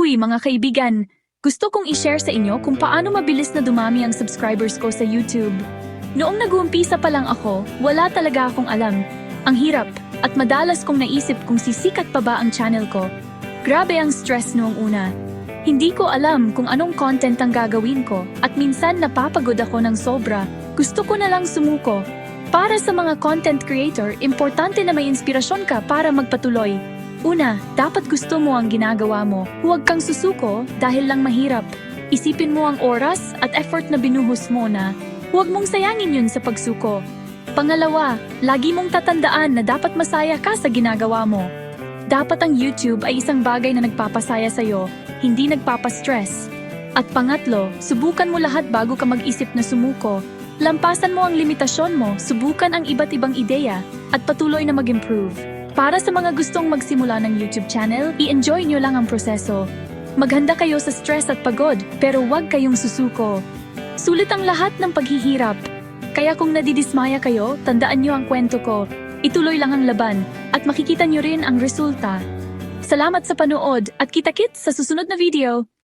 Uy mga kaibigan, gusto kong i-share sa inyo kung paano mabilis na dumami ang subscribers ko sa YouTube. Noong nag-uumpisa pa lang ako, wala talaga akong alam. Ang hirap, at madalas kong naisip kung sisikat pa ba ang channel ko. Grabe ang stress noong una. Hindi ko alam kung anong content ang gagawin ko, at minsan napapagod ako ng sobra. Gusto ko na lang sumuko. Para sa mga content creator, importante na may inspirasyon ka para magpatuloy. Una, dapat gusto mo ang ginagawa mo. Huwag kang susuko dahil lang mahirap. Isipin mo ang oras at effort na binuhos mo na huwag mong sayangin yun sa pagsuko. Pangalawa, lagi mong tatandaan na dapat masaya ka sa ginagawa mo. Dapat ang YouTube ay isang bagay na nagpapasaya sa'yo, hindi nagpapastress. At pangatlo, subukan mo lahat bago ka mag-isip na sumuko. Lampasan mo ang limitasyon mo, subukan ang iba't ibang ideya, at patuloy na mag-improve. Para sa mga gustong magsimula ng YouTube channel, i-enjoy nyo lang ang proseso. Maghanda kayo sa stress at pagod, pero huwag kayong susuko. Sulit ang lahat ng paghihirap. Kaya kung nadidismaya kayo, tandaan nyo ang kwento ko. Ituloy lang ang laban, at makikita nyo rin ang resulta. Salamat sa panood, at kita-kits sa susunod na video!